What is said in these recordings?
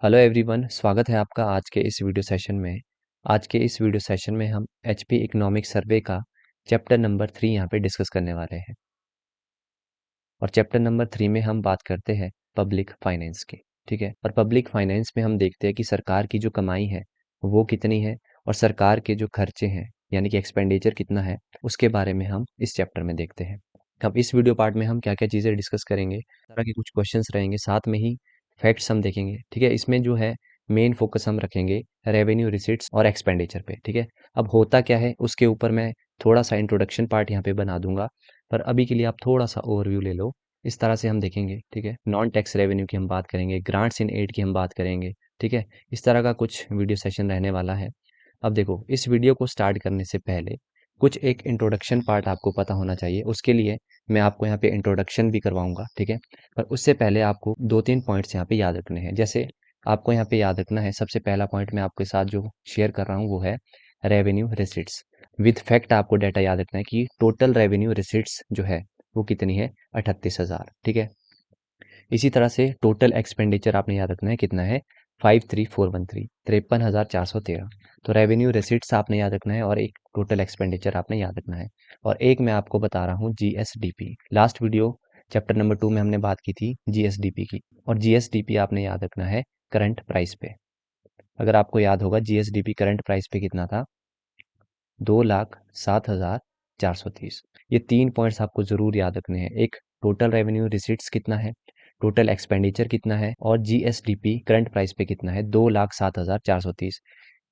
Hello everyone, स्वागत है आपका आज के इस वीडियो सेशन में। आज के इस वीडियो सेशन में हम एचपी इकोनॉमिक सर्वे का चैप्टर नंबर 3 यहाँ पे डिस्कस करने वाले हैं। और चैप्टर नंबर 3 में हम बात करते हैं पब्लिक फाइनेंस की। ठीक है, और पब्लिक फाइनेंस में हम देखते हैं कि सरकार की जो कमाई है वो कितनी है और सरकार के जो खर्चे हैं यानी कि एक्सपेंडिचर कितना है, उसके बारे में हम इस चैप्टर में देखते हैं। अब इस वीडियो पार्ट में हम क्या क्या चीज़ें डिस्कस करेंगे, इस तरह के कुछ क्वेश्चंस रहेंगे, साथ में ही फैक्ट्स हम देखेंगे। ठीक है, इसमें जो है मेन फोकस हम रखेंगे रेवेन्यू रिसीट्स और एक्सपेंडिचर पे। ठीक है, अब होता क्या है उसके ऊपर मैं थोड़ा सा इंट्रोडक्शन पार्ट यहाँ पे बना दूंगा, पर अभी के लिए आप थोड़ा सा ओवरव्यू ले लो। इस तरह से हम देखेंगे। ठीक है, नॉन टैक्स रेवेन्यू की हम बात करेंगे, ग्रांट्स इन एड की हम बात करेंगे। ठीक है, इस तरह का कुछ वीडियो सेशन रहने वाला है। अब देखो, इस वीडियो को स्टार्ट करने से पहले कुछ एक इंट्रोडक्शन पार्ट आपको पता होना चाहिए। उसके लिए मैं आपको यहाँ पे इंट्रोडक्शन भी करवाऊंगा। ठीक है, पर उससे पहले आपको दो तीन पॉइंट्स यहाँ पे याद रखने हैं। जैसे आपको यहाँ पे याद रखना है, सबसे पहला पॉइंट मैं आपके साथ जो शेयर कर रहा हूँ वो है रेवेन्यू रिसिट्स। विद फैक्ट आपको डाटा याद रखना है कि टोटल रेवेन्यू रिसिट्स जो है वो कितनी है, 38,000। ठीक है, इसी तरह से टोटल एक्सपेंडिचर आपने याद रखना है कितना है, 53,413, 53,413। तो रेवेन्यू रिसिट्स आपने याद रखना है और एक टोटल एक्सपेंडिचर आपने याद रखना है। और एक मैं आपको बता रहा हूँ GSDP. Last video chapter number 2 में हमने बात की थी जीएसडीपी की, और जीएसडीपी आपने याद रखना है करंट प्राइस पे। अगर आपको याद होगा जीएसडीपी करंट प्राइस पे कितना था, 2,07,430। ये 3 पॉइंट्स आपको ज़रूर याद रखने हैं। एक, टोटल रेवेन्यू रिसीट्स कितना है, टोटल एक्सपेंडिचर कितना है, और जीएसडीपी करंट प्राइस पे कितना है, 2,07,430।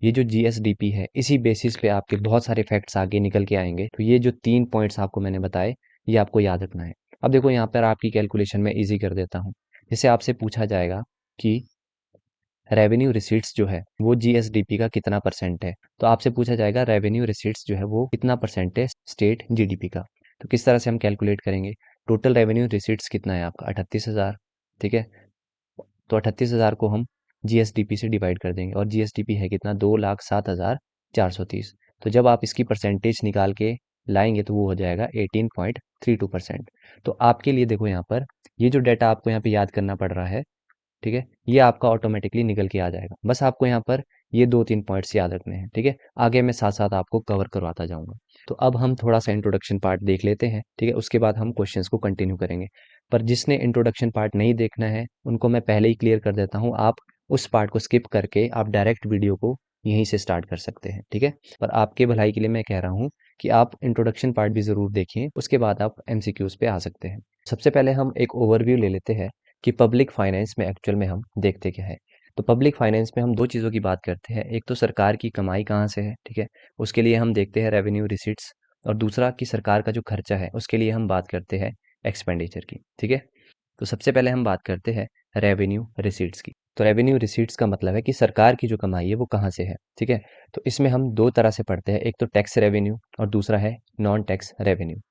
ये जो जीएसडीपी है, इसी बेसिस पे आपके बहुत सारे फैक्ट्स आगे निकल के आएंगे। तो ये जो 3 पॉइंट्स आपको मैंने बताए, ये आपको याद रखना है। अब देखो, यहाँ पर आपकी कैलकुलेशन में ईजी कर देता हूँ। जैसे आपसे पूछा जाएगा कि रेवेन्यू रिसीट्स जो है वो जीएसडीपी का कितना परसेंट है, तो आपसे पूछा जाएगा रेवेन्यू रिसीट्स जो है वो कितना परसेंट है स्टेट जीडीपी का। तो किस तरह से हम कैलकुलेट करेंगे, टोटल रेवेन्यू रिसीट्स कितना है आपका, 38,000। ठीक है, तो 38,000 को हम जीएसडीपी से डिवाइड कर देंगे, और जीएसडीपी है कितना, 2,07,430। तो जब आप इसकी परसेंटेज निकाल के लाएंगे तो वो हो जाएगा 18.32%। तो आपके लिए देखो, यहाँ पर ये जो डाटा आपको यहाँ पे याद करना पड़ रहा है, ठीक है, ये आपका ऑटोमेटिकली निकल के आ जाएगा। बस आपको यहाँ पर ये दो तीन पॉइंट्स याद रखने हैं। ठीक है, आगे मैं साथ साथ आपको कवर करवाता जाऊंगा। तो अब हम थोड़ा सा इंट्रोडक्शन पार्ट देख लेते हैं। ठीक है, उसके बाद हम क्वेश्चंस को कंटिन्यू करेंगे। पर जिसने इंट्रोडक्शन पार्ट नहीं देखना है उनको मैं पहले ही क्लियर कर देता हूँ, आप उस पार्ट को स्किप करके आप डायरेक्ट वीडियो को यहीं से स्टार्ट कर सकते हैं। ठीक है, पर आपके भलाई के लिए मैं कह रहा हूँ कि आप इंट्रोडक्शन पार्ट भी ज़रूर देखिए, उसके बाद आप एमसीक्यूज पे आ सकते हैं। सबसे पहले हम एक ओवरव्यू ले लेते हैं कि पब्लिक फाइनेंस में एक्चुअल में हम देखते क्या है। तो पब्लिक फाइनेंस में हम दो चीज़ों की बात करते हैं। एक तो सरकार की कमाई कहाँ से है, ठीक है, उसके लिए हम देखते हैं रेवेन्यू रिसीट्स। और दूसरा कि सरकार का जो खर्चा है उसके लिए हम बात करते हैं एक्सपेंडिचर की। ठीक है, तो सबसे पहले हम बात करते हैं रेवेन्यू रिसीट्स की। तो रेवेन्यू रिसीट्स का मतलब है कि सरकार की जो कमाई है वो कहाँ से है। ठीक है, तो इसमें हम दो तरह से पढ़ते हैं, एक तो टैक्स रेवेन्यू और दूसरा है non tax revenue.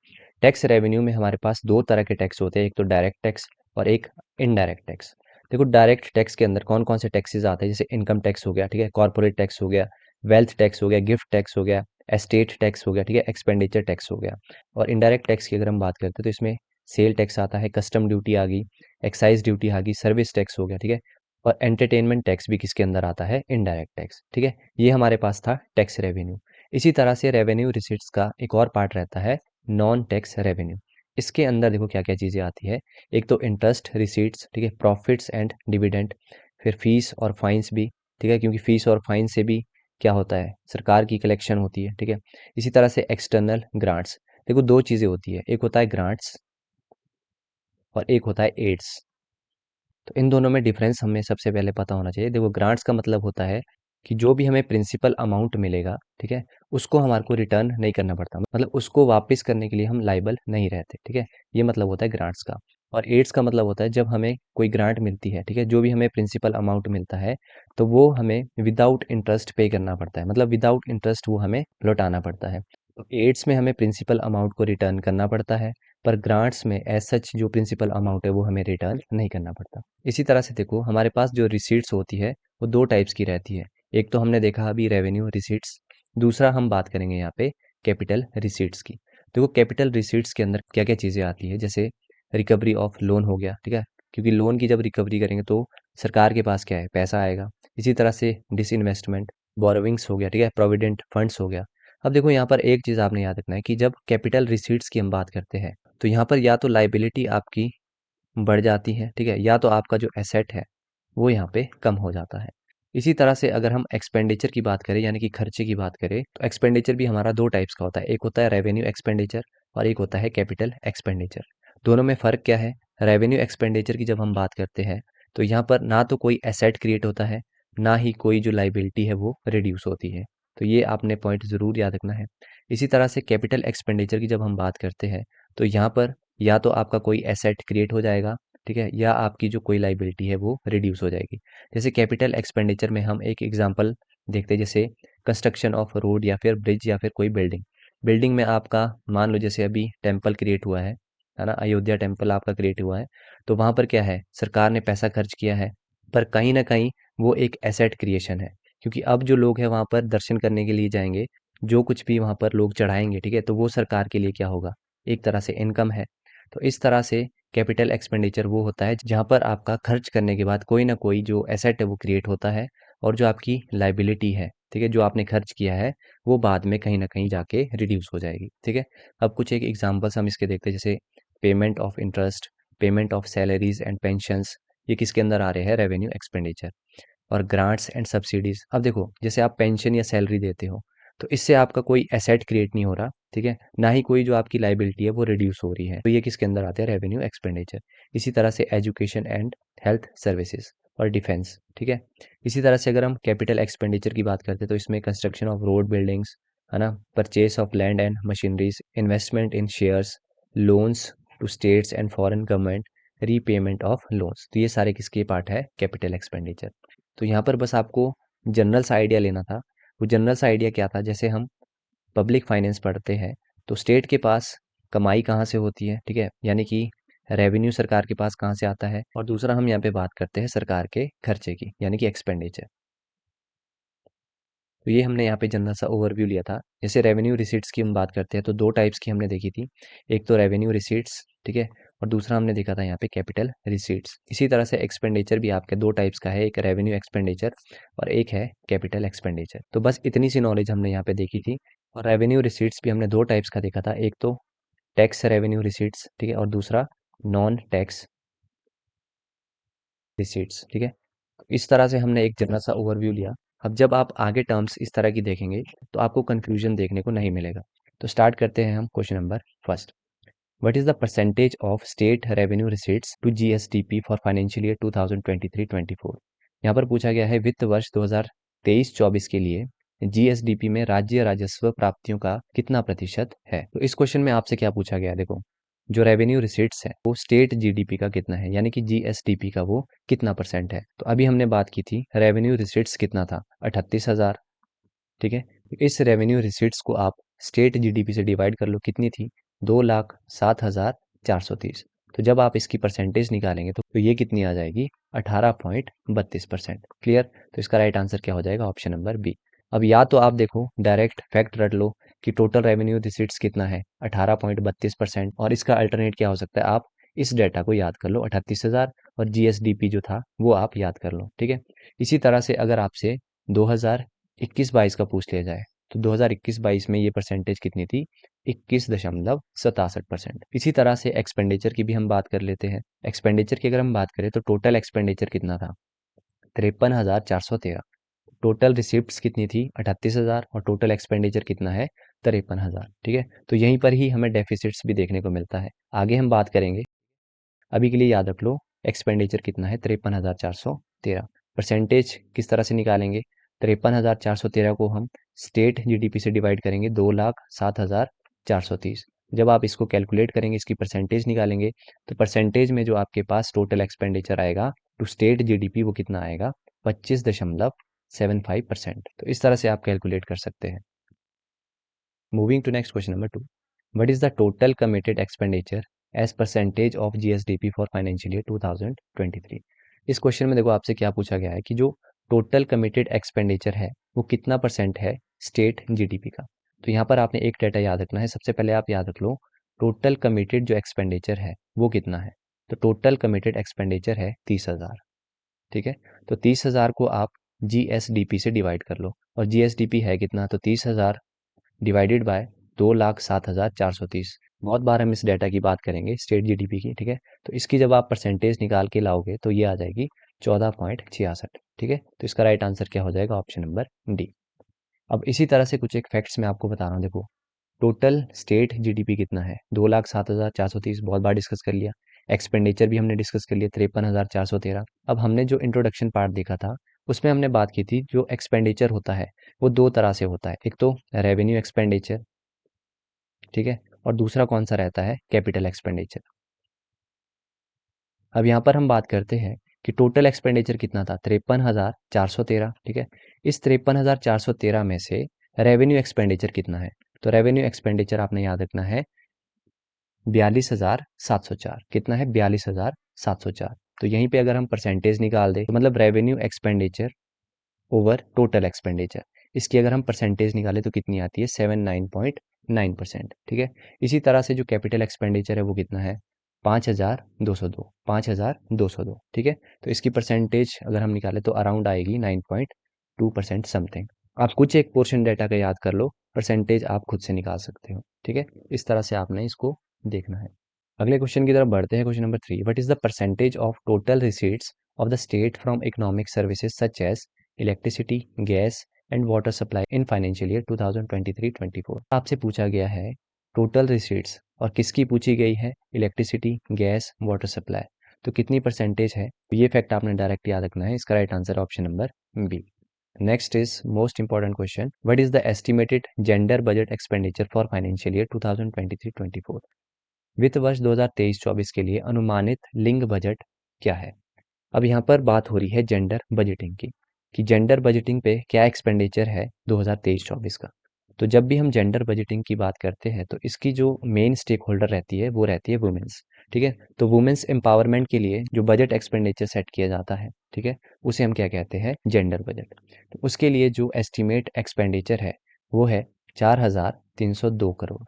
Tax revenue में हमारे पास दो तरह के टैक्स होते हैं, एक तो डायरेक्ट टैक्स और एक इनडायरेक्ट टैक्स। देखो, डायरेक्ट टैक्स के अंदर कौन कौन से टैक्सेस आते हैं, जैसे इनकम टैक्स हो गया, ठीक है, कॉर्पोरेट टैक्स हो गया, वेल्थ टैक्स हो गया, गिफ्ट टैक्स हो गया, एस्टेट टैक्स हो गया, ठीक है, एक्सपेंडिचर टैक्स हो गया। और इनडायरेक्ट टैक्स की अगर हम बात करते हैं तो इसमें सेल टैक्स आता है, कस्टम ड्यूटी आ गई, एक्साइज ड्यूटी आ गई, सर्विस टैक्स हो गया। ठीक है, और एंटरटेनमेंट टैक्स भी किसके अंदर आता है, इनडायरेक्ट टैक्स। ठीक है, ये हमारे पास था टैक्स रेवेन्यू। इसी तरह से रेवेन्यू रिसिट्स का एक और पार्ट रहता है नॉन टैक्स रेवेन्यू। इसके अंदर देखो क्या क्या चीज़ें आती है। एक तो इंटरेस्ट रिसीट्स, ठीक है, प्रॉफिट्स एंड डिविडेंड, फिर फीस और फाइन्स भी। ठीक है, क्योंकि फीस और फाइन से भी क्या होता है, सरकार की कलेक्शन होती है। ठीक है, इसी तरह से एक्सटर्नल ग्रांट्स। देखो, दो चीज़ें होती है, एक होता है ग्रांट्स और एक होता है एड्स। तो इन दोनों में डिफरेंस हमें सबसे पहले पता होना चाहिए। देखो, ग्रांट्स का मतलब होता है कि जो भी हमें प्रिंसिपल अमाउंट मिलेगा, ठीक है, उसको हमारे को रिटर्न नहीं करना पड़ता, मतलब उसको वापस करने के लिए हम लाइबल नहीं रहते। ठीक है, ये मतलब होता है ग्रांट्स का। और एड्स का मतलब होता है जब हमें कोई ग्रांट मिलती है, ठीक है, जो भी हमें प्रिंसिपल अमाउंट मिलता है तो वो हमें विदाउट इंटरेस्ट पे करना पड़ता है, मतलब विदाउट इंटरेस्ट वो हमें लौटाना पड़ता है। तो एड्स में हमें प्रिंसिपल अमाउंट को रिटर्न करना पड़ता है, पर ग्रांट्स में एज सच जो प्रिंसिपल अमाउंट है वो हमें रिटर्न नहीं करना पड़ता। इसी तरह से देखो, हमारे पास जो रिसीट्स होती है वो दो टाइप्स की रहती है। एक तो हमने देखा अभी रेवेन्यू रिसीट्स, दूसरा हम बात करेंगे यहाँ पे कैपिटल रिसीट्स की। देखो, कैपिटल रिसीट्स के अंदर क्या क्या चीज़ें आती है, जैसे रिकवरी ऑफ लोन हो गया, ठीक है, क्योंकि लोन की जब रिकवरी करेंगे तो सरकार के पास क्या है, पैसा आएगा। इसी तरह से डिसइन्वेस्टमेंट, बोरोविंग्स हो गया, ठीक है, प्रोविडेंट फंड्स हो गया। अब देखो यहाँ पर एक चीज़ आपने याद रखना है कि जब कैपिटल रिसीट्स की हम बात करते हैं तो यहाँ पर या तो लाइबिलिटी आपकी बढ़ जाती है, ठीक है, या तो आपका जो एसेट है वो यहाँ पे कम हो जाता है। इसी तरह से अगर हम एक्सपेंडिचर की बात करें यानी कि खर्चे की बात करें तो एक्सपेंडिचर भी हमारा दो टाइप्स का होता है, एक होता है रेवेन्यू एक्सपेंडिचर और एक होता है कैपिटल एक्सपेंडिचर। दोनों में फ़र्क क्या है? रेवेन्यू एक्सपेंडिचर की जब हम बात करते हैं तो यहाँ पर ना तो कोई एसेट क्रिएट होता है, ना ही कोई जो लाइबिलिटी है वो रिड्यूस होती है। तो ये आपने पॉइंट ज़रूर याद रखना है। इसी तरह से कैपिटल एक्सपेंडिचर की जब हम बात करते हैं तो यहाँ पर या तो आपका कोई एसेट क्रिएट हो जाएगा, ठीक है, या आपकी जो कोई लाइबिलिटी है वो रिड्यूस हो जाएगी। जैसे कैपिटल एक्सपेंडिचर में हम एक एग्जांपल देखते हैं, जैसे कंस्ट्रक्शन ऑफ रोड या फिर ब्रिज या फिर कोई बिल्डिंग। बिल्डिंग में आपका मान लो जैसे अभी टेम्पल क्रिएट हुआ है ना, अयोध्या टेम्पल आपका क्रिएट हुआ है, तो वहाँ पर क्या है, सरकार ने पैसा खर्च किया है, पर कहीं ना कहीं वो एक एसेट क्रिएशन है, क्योंकि अब जो लोग हैं वहाँ पर दर्शन करने के लिए जाएंगे, जो कुछ भी वहाँ पर लोग चढ़ाएंगे, ठीक है, तो वो सरकार के लिए क्या होगा, एक तरह से इनकम है। तो इस तरह से कैपिटल एक्सपेंडिचर वो होता है जहाँ पर आपका खर्च करने के बाद कोई ना कोई जो एसेट है वो क्रिएट होता है, और जो आपकी लाइबिलिटी है, ठीक है, जो आपने खर्च किया है वो बाद में कहीं ना कहीं जाके रिड्यूस हो जाएगी, ठीक है। अब कुछ एक एग्जांपल्स हम इसके देखते हैं, जैसे payment of interest, payment of salaries and pensions, ये किसके अंदर आ रहे हैं, रेवेन्यू एक्सपेंडिचर। और ग्रांट्स एंड सब्सिडीज, अब देखो जैसे आप पेंशन या सैलरी देते हो तो इससे आपका कोई एसेट क्रिएट नहीं हो रहा, ठीक है, ना ही कोई जो आपकी लाइबिलिटी है वो रिड्यूस हो रही है, तो ये किसके अंदर आते हैं, रेवेन्यू एक्सपेंडिचर। इसी तरह से एजुकेशन एंड हेल्थ सर्विसेज और डिफेंस, ठीक है। इसी तरह से अगर हम कैपिटल एक्सपेंडिचर की बात करते हैं तो इसमें कंस्ट्रक्शन ऑफ रोड बिल्डिंग्स, है ना, purchase of land and machineries, investment in shares, loans to states and foreign government, repayment of loans, तो ये सारे किसके पार्ट है, कैपिटल एक्सपेंडिचर। तो यहाँ पर बस आपको जनरल सा आइडिया लेना था। वो जनरल सा आइडिया क्या था, जैसे हम पब्लिक फाइनेंस पढ़ते हैं तो स्टेट के पास कमाई कहाँ से होती है, ठीक है, यानी कि रेवेन्यू सरकार के पास कहाँ से आता है, और दूसरा हम यहाँ पे बात करते हैं सरकार के खर्चे की यानी कि एक्सपेंडिचर। तो ये हमने यहाँ पे जनरल सा ओवरव्यू लिया था। जैसे रेवेन्यू रिसीट्स की हम बात करते हैं तो दो टाइप्स की हमने देखी थी, एक तो रेवेन्यू रिसीट्स, ठीक है, और दूसरा हमने देखा था यहाँ पे कैपिटल रिसीट्स। इसी तरह से एक्सपेंडिचर भी आपके दो टाइप्स का है, एक रेवेन्यू एक्सपेंडिचर और एक है कैपिटल एक्सपेंडिचर। तो बस इतनी सी नॉलेज हमने यहाँ पे देखी थी। और रेवेन्यू रिसीट्स भी हमने दो टाइप्स का देखा था, एक तो टैक्स रेवेन्यू रिसीट्स, ठीक है, और दूसरा नॉन टैक्स रिसीट्स, ठीक है। इस तरह से हमने एक जनरल सा ओवरव्यू लिया। अब जब आप आगे टर्म्स इस तरह की देखेंगे तो आपको कंफ्यूजन देखने को नहीं मिलेगा। तो स्टार्ट करते हैं हम question number first. What is the percentage of state revenue receipts to GSDP for financial year 2023-24? यहाँ पर पूछा गया है वित्त वर्ष 2023-24 के लिए जीएसडीपी में राज्य राजस्व प्राप्तियों का कितना प्रतिशत है। तो इस क्वेश्चन में आपसे क्या पूछा गया है, देखो जो रेवेन्यू रिसीट्स है वो स्टेट जीडीपी का कितना है, यानी कि जीएसडीपी का वो कितना परसेंट है। तो अभी हमने बात की थी रेवेन्यू रिसीट्स कितना था, 38,000, ठीक है। तो इस रेवेन्यू रिसीट्स को आप स्टेट जीडीपी से डिवाइड कर लो, कितनी थी, 2,07,430। तो जब आप इसकी परसेंटेज निकालेंगे तो ये कितनी आ जाएगी, 18.32%। क्लियर। तो इसका राइट आंसर क्या हो जाएगा, ऑप्शन नंबर बी। अब या तो आप देखो डायरेक्ट फैक्ट रट लो कि टोटल रेवेन्यू रिसीट्स कितना है, 18.32%, और इसका अल्टरनेट क्या हो सकता है, आप इस डेटा को याद कर लो 38,000, और जीएसडीपी जो था वो आप याद कर लो, ठीक है। इसी तरह से अगर आपसे 2021-22 का पूछ लिया जाए तो 2021-22 में ये परसेंटेज कितनी थी, 21.67%। इसी तरह से एक्सपेंडिचर की भी हम बात कर लेते हैं। एक्सपेंडिचर की अगर हम बात करें तो टोटल एक्सपेंडिचर कितना था, 53,413। टोटल रिसिप्ट्स कितनी थी, 38,000, और टोटल एक्सपेंडिचर कितना है, 53,000, ठीक है। तो यहीं पर ही हमें डेफिसिट्स भी देखने को मिलता है, आगे हम बात करेंगे। अभी के लिए याद रख लो एक्सपेंडिचर कितना है, 53,413। परसेंटेज किस तरह से निकालेंगे, 53,413 को हम स्टेट जीडीपी से डिवाइड करेंगे, 2,07,430। जब आप इसको कैलकुलेट करेंगे, इसकी परसेंटेज निकालेंगे, तो परसेंटेज में जो आपके पास टोटल एक्सपेंडिचर आएगा टू स्टेट जीडीपी वो कितना आएगा, 25.75%। तो इस तरह से आप कैलकुलेट कर सकते हैं। Moving to next question number 2। What is the total committed expenditure as percentage of GSDP for financial year 2023? इस क्वेश्चन में देखो आपसे क्या पूछा गया है कि जो टोटल कमिटेड एक्सपेंडिचर है वो कितना परसेंट है स्टेट जीडीपी का। तो यहाँ पर आपने एक डेटा याद रखना है, सबसे पहले आप याद रख लो टोटल कमिटेड जो एक्सपेंडिचर है वो कितना है। तो टोटल कमिटेड एक्सपेंडिचर है 30,000, ठीक है। तो 30,000 को आप GSDP से डिवाइड कर लो, और GSDP है कितना, तो 30,000 डिवाइडेड बाय 2,07,430। बहुत बार हम इस डेटा की बात करेंगे, स्टेट जीडीपी की, ठीक है। तो इसकी जब आप परसेंटेज निकाल के लाओगे तो ये आ जाएगी 14.66, ठीक है। तो इसका राइट आंसर क्या हो जाएगा, ऑप्शन नंबर डी। अब इसी तरह से कुछ एक फैक्ट्स मैं आपको बता रहा हूँ, देखो टोटल स्टेट जीडीपी कितना है, 2,07,430, बहुत बार डिस्कस कर लिया। एक्सपेंडिचर भी हमने डिस्कस कर लिया, 53,413। अब हमने जो इंट्रोडक्शन पार्ट देखा था उसमें हमने बात की थी, जो एक्सपेंडिचर होता है वो दो तरह से होता है, एक तो रेवेन्यू एक्सपेंडिचर, ठीक है, और दूसरा कौन सा रहता है, कैपिटल एक्सपेंडिचर। अब यहाँ पर हम बात करते हैं कि टोटल एक्सपेंडिचर कितना था, 53,413, ठीक है। इस 53,413 में से रेवेन्यू एक्सपेंडिचर कितना है, तो रेवेन्यू एक्सपेंडिचर आपने याद रखना है 42,704। कितना है, 42,704। तो यहीं पे अगर हम परसेंटेज निकाल दें तो मतलब revenue expenditure over total expenditure, इसकी अगर हम परसेंटेज निकालें तो कितनी आती है, 79.9%, ठीक है। इसी तरह से जो कैपिटल एक्सपेंडिचर है वो कितना है, 5,202, 5,202, ठीक है। तो इसकी परसेंटेज अगर हम निकालें तो अराउंड आएगी 9.2% समथिंग। आप कुछ एक पोर्शन डेटा का याद कर लो, परसेंटेज आप खुद से निकाल सकते हो, ठीक है। इस तरह से आपने इसको देखना है। अगले क्वेश्चन की तरफ बढ़ते हैं, question number 3, what is the percentage of total receipts of the state from economic services such as electricity, gas and water supply in financial year 2023-24। आपसे पूछा गया है टोटल रिसीट्स, और किसकी पूछी गई है, इलेक्ट्रिसिटी, गैस, वाटर सप्लाई। तो कितनी परसेंटेज है, ये फैक्ट आपने डायरेक्ट याद रखना है। इसका right answer option number B. Next is most important question, what is the estimated gender budget expenditure for financial year 2023-24। वित्त वर्ष 2023-24 के लिए अनुमानित लिंग बजट क्या है। अब यहाँ पर बात हो रही है जेंडर बजटिंग की, कि जेंडर बजटिंग पे क्या एक्सपेंडिचर है 2023-24 का। तो जब भी हम जेंडर बजटिंग की बात करते हैं तो इसकी जो मेन स्टेक होल्डर रहती है वो रहती है वुमेन्स, ठीक है। तो वुमेन्स एम्पावरमेंट के लिए जो बजट एक्सपेंडिचर सेट किया जाता है, ठीक है, उसे हम क्या कहते हैं, जेंडर बजट। तो उसके लिए जो एस्टिमेट एक्सपेंडिचर है वो है 4,302 करोड़।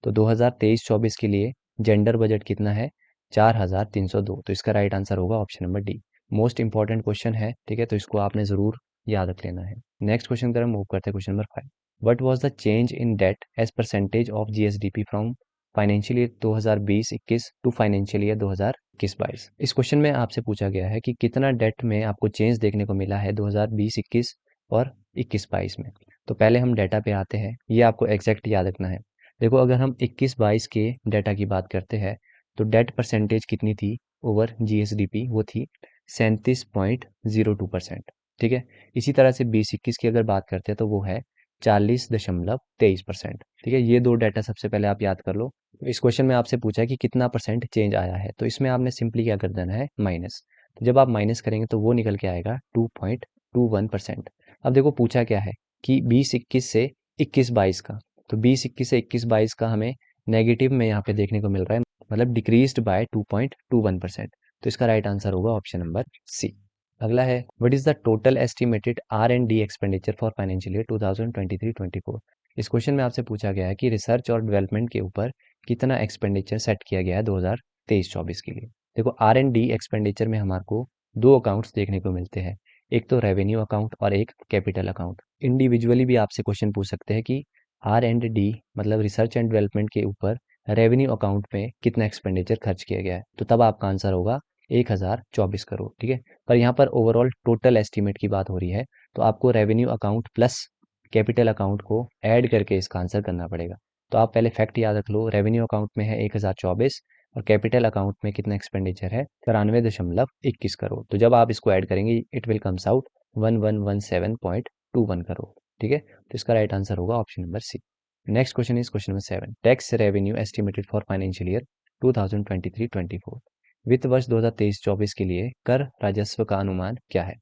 तो 2023-24 के लिए जेंडर बजट कितना है, 4,302। तो इसका राइट आंसर होगा option number D. Most important question है, ठीक है, तो इसको आपने जरूर याद रख लेना है। नेक्स्ट क्वेश्चन की तरफ मूव करते हैं, question number 5, what was the change in debt as percentage of GSDP from financial year 2020-21 to financial year 2021-22। इस क्वेश्चन में आपसे पूछा गया है कि कितना डेट में आपको चेंज देखने को मिला है 2020-21 और 21-22 में। तो पहले हम डेटा पे आते हैं, ये आपको एग्जैक्ट याद रखना है। देखो अगर हम 21-22 के डेटा की बात करते हैं तो डेट परसेंटेज कितनी थी ओवर जीएसडीपी, वो थी 37.02%, ठीक है। इसी तरह से 20-21 की अगर बात करते हैं तो वो है 40.23%, ठीक है। ये दो डेटा सबसे पहले आप याद कर लो। इस क्वेश्चन में आपसे पूछा है कि कितना परसेंट चेंज आया है, तो इसमें आपने सिंपली क्या कर देना है, माइनस। तो जब आप माइनस करेंगे तो वो निकल के आएगा 2.21%। अब देखो पूछा क्या है कि 20-21 से 21-22 का, तो 20-21 से 21-22 का हमें नेगेटिव में यहाँ पे देखने को मिल रहा है, मतलब डिक्रीज्ड बाय 2.21%। तो इसका राइट आंसर होगा ऑप्शन नंबर सी। अगला है, what is the total estimated R and D expenditure for financial year 2023-24। इस क्वेश्चन में आपसे पूछा गया है कि रिसर्च और डेवलपमेंट के ऊपर कितना एक्सपेंडिचर सेट किया गया है 2023-24 के लिए। देखो आर एंड डी एक्सपेंडिचर में हमारे को दो अकाउंट्स देखने को मिलते हैं, एक तो रेवेन्यू अकाउंट और एक कैपिटल अकाउंट। इंडिविजुअली भी आपसे क्वेश्चन पूछ सकते हैं कि आर एंड डी मतलब रिसर्च एंड डेवलपमेंट के ऊपर रेवेन्यू अकाउंट में कितना एक्सपेंडिचर खर्च किया गया है, तो तब आपका आंसर होगा 1,024 करोड़, ठीक है। पर यहाँ पर ओवरऑल टोटल एस्टीमेट की बात हो रही है, तो आपको revenue account plus capital account को ऐड करके इसका आंसर करना पड़ेगा। तो आप पहले फैक्ट याद रख लो, रेवेन्यू अकाउंट में है 1,024 और कैपिटल अकाउंट में कितना एक्सपेंडिचर है, 93.21 करोड़। तो जब आप इसको ऐड करेंगे it will comes out 1117.21 crore, ठीक है। तो इसका राइट आंसर होगा option number C. Next question is question number 7, tax revenue estimated for financial year 2023-24। वित्त वर्ष 2023-24 के लिए कर राजस्व का अनुमान क्या है।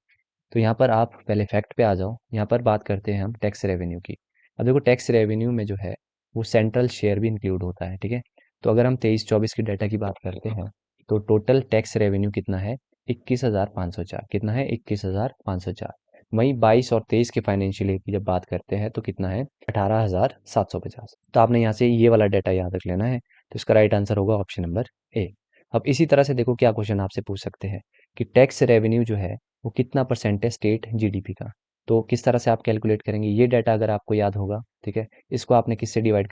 तो यहाँ पर आप पहले फैक्ट पे आ जाओ, यहाँ पर बात करते हैं हम टैक्स रेवेन्यू की। अब देखो टैक्स रेवेन्यू में जो है वो सेंट्रल शेयर भी इंक्लूड होता है, ठीक है। तो अगर हम 23-24 की डाटा की बात करते हैं तो टोटल टैक्स रेवेन्यू कितना है, 21,504। कितना है, 21,504। वहीं 22 और 23 के फाइनेंशियल ईयर की जब बात करते हैं तो कितना है, 18,750। तो आपने यहाँ से ये वाला डाटा याद रख लेना है। तो इसका राइट आंसर होगा ऑप्शन नंबर ए। अब इसी तरह से देखो क्या क्वेश्चन आपसे पूछ सकते हैं कि टैक्स रेवेन्यू जो है वो कितना परसेंट है स्टेट जीडीपी का। तो किस तरह से आप कैलकुलेट करेंगे, ये डाटा अगर आपको याद होगा, ठीक है, इसको आपने किससे डिवाइड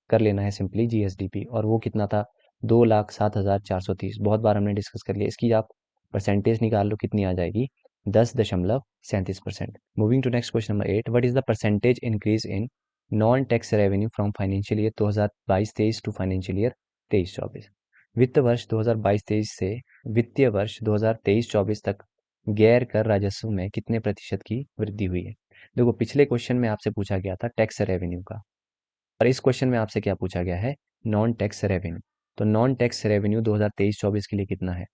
कर लेना है, सिंपली जीएसडीपी। और वो कितना था, 2,07,430। बहुत बार हमने डिस्कस कर लिया, इसकी आप परसेंटेज निकाल लो कितनी आ जाएगी, 10.37%। Moving to next question number 8, what is the percentage increase in non tax revenue from financial year 2022-23 to financial year 23-24। वित्त वर्ष 2022-23 से वित्तीय वर्ष 2023-24 तक गैर कर राजस्व में कितने प्रतिशत की वृद्धि हुई है। देखो पिछले क्वेश्चन में आपसे पूछा गया था टैक्स रेवेन्यू का, और इस क्वेश्चन में आपसे क्या पूछा गया है, नॉन टैक्स रेवेन्यू। तो नॉन टैक्स रेवेन्यू 2023-24 के लिए कितना है,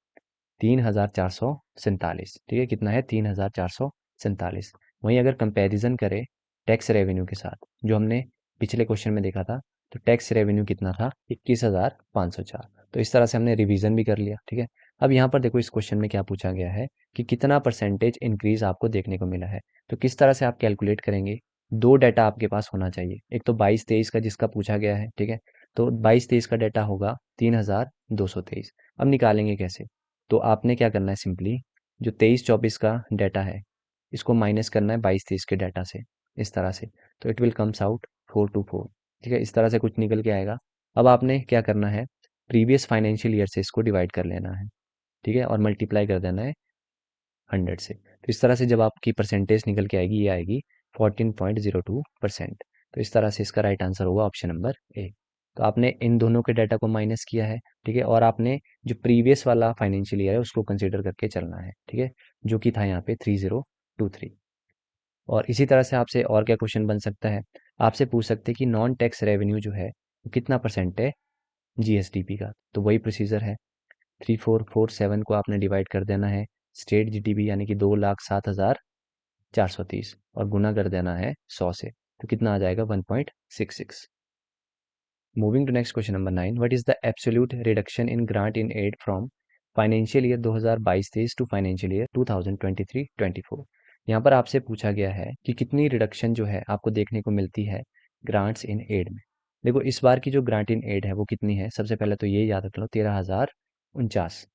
3,447। ठीक है, कितना है, 3,447। वहीं अगर कंपैरिजन करें टैक्स रेवेन्यू के साथ जो हमने पिछले क्वेश्चन में देखा था, तो टैक्स रेवेन्यू कितना था, 21,504। तो इस तरह से हमने रिवीजन भी कर लिया। ठीक है, अब यहाँ पर देखो इस क्वेश्चन में क्या पूछा गया है कि कितना परसेंटेज इंक्रीज आपको देखने को मिला है। तो किस तरह से आप कैलकुलेट करेंगे, दो डाटा आपके पास होना चाहिए, एक तो 22-23 का जिसका पूछा गया है, ठीक है, तो 22-23 का डाटा होगा 3,223। अब निकालेंगे कैसे, तो आपने क्या करना है, सिंपली जो 23-24 का डाटा है इसको माइनस करना है 22-23 के डाटा से, इस तरह से। तो इट विल कम्स आउट 424। ठीक है, इस तरह से कुछ निकल के आएगा। अब आपने क्या करना है, प्रीवियस फाइनेंशियल ईयर से इसको डिवाइड कर लेना है, ठीक है, और मल्टीप्लाई कर देना है 100 से। तो इस तरह से जब आपकी परसेंटेज निकल के आएगी, ये आएगी 14.02%। तो इस तरह से इसका राइट आंसर होगा ऑप्शन नंबर ए। तो आपने इन दोनों के डाटा को माइनस किया है, ठीक है, और आपने जो प्रीवियस वाला फाइनेंशियल ईयर है उसको कंसीडर करके चलना है, ठीक है, जो कि था यहाँ पे 3023। और इसी तरह से आपसे और क्या क्वेश्चन बन सकता है, आपसे पूछ सकते हैं कि नॉन टैक्स रेवेन्यू जो है वो कितना परसेंट है जीएसडीपी का। तो वही प्रोसीजर है, 3447 को आपने डिवाइड कर देना है स्टेट जीडीपी यानी कि 2,07,430 और गुना कर देना है 100 से। तो कितना आ जाएगा, 1.66। Moving to next question number 9, what is the absolute reduction in grant in aid from financial year 2022-23 to financial year 2023-24। यहाँ पर आपसे पूछा गया है कि कितनी रिडक्शन जो है आपको देखने को मिलती है ग्रांट्स इन एड में। देखो इस बार की जो ग्रांट इन एड है वो कितनी है, सबसे पहले तो ये याद रख लो, 13,049।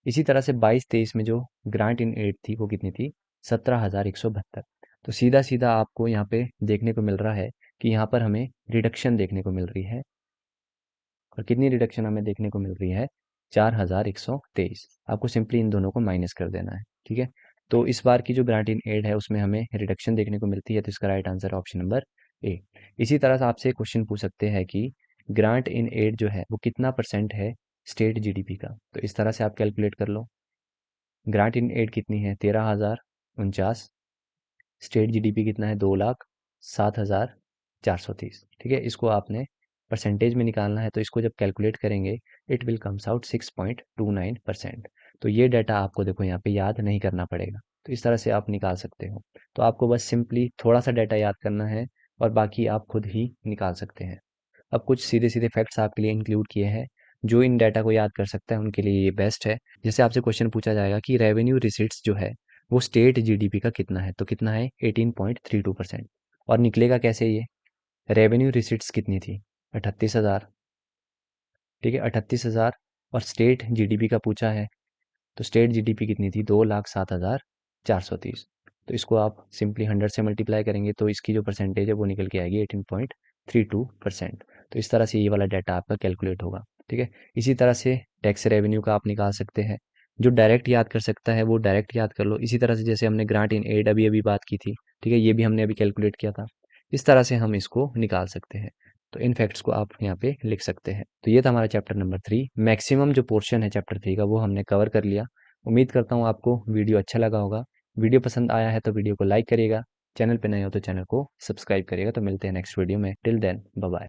इसी तरह से 22-23 में जो ग्रांट इन एड थी वो कितनी थी, 17,172। तो सीधा सीधा आपको यहाँ पे देखने को मिल रहा है कि यहाँ पर हमें रिडक्शन देखने को मिल रही है। और कितनी रिडक्शन हमें देखने को मिल रही है, 4,123। आपको सिंपली इन दोनों को माइनस कर देना है, ठीक है। तो इस बार की जो ग्रांट इन एड है उसमें हमें रिडक्शन देखने को मिलती है, तो इसका right answer option number A. इसी तरह से आपसे क्वेश्चन पूछ सकते हैं कि ग्रांट इन एड जो है वो कितना परसेंट है स्टेट जीडीपी का। तो इस तरह से आप कैलकुलेट कर लो, ग्रांट इन एड कितनी है, 13,049, स्टेट जीडीपी कितना है, 2,07,430। ठीक है, इसको आपने परसेंटेज में निकालना है, तो इसको जब कैलकुलेट करेंगे इट विल कम्स आउट 6.29%। तो ये डाटा आपको देखो यहाँ पे याद नहीं करना पड़ेगा, तो इस तरह से आप निकाल सकते हो। तो आपको बस सिंपली थोड़ा सा डाटा याद करना है और बाकी आप खुद ही निकाल सकते हैं। अब कुछ सीधे सीधे फैक्ट्स आपके लिए इंक्लूड किए हैं, जो इन डाटा को याद कर सकता है उनके लिए ये बेस्ट है। जैसे आपसे क्वेश्चन पूछा जाएगा कि रेवेन्यू रिसीट्स जो है वो स्टेट जीडीपी का कितना है, तो कितना है, 18.32%। और निकलेगा कैसे ये, रेवेन्यू रिसीट्स कितनी थी, 38,000। ठीक है, 38,000, और स्टेट जीडीपी का पूछा है, तो स्टेट जीडीपी कितनी थी, 2,07,430। तो इसको आप सिंपली 100 से मल्टीप्लाई करेंगे तो इसकी जो परसेंटेज है वो निकल के आएगी 18.32%। तो इस तरह से ये वाला डाटा आपका कैलकुलेट होगा, ठीक है। इसी तरह से टैक्स रेवेन्यू का आप निकाल सकते हैं, जो डायरेक्ट याद कर सकता है वो डायरेक्ट याद कर लो। इसी तरह से जैसे हमने ग्रांट इन एड अभी अभी बात की थी, ठीक है, ये भी हमने अभी कैलकुलेट किया था, इस तरह से हम इसको निकाल सकते हैं। तो इन फैक्ट्स को आप यहाँ पे लिख सकते हैं। तो ये था हमारा चैप्टर नंबर 3। मैक्सिमम जो पोर्शन है चैप्टर 3 का वो हमने कवर कर लिया। उम्मीद करता हूँ आपको वीडियो अच्छा लगा होगा। वीडियो पसंद आया है तो वीडियो को लाइक करिएगा, चैनल पे नए हो तो चैनल को सब्सक्राइब करिएगा। तो मिलते हैं नेक्स्ट वीडियो में, टिल देन बाय बाय।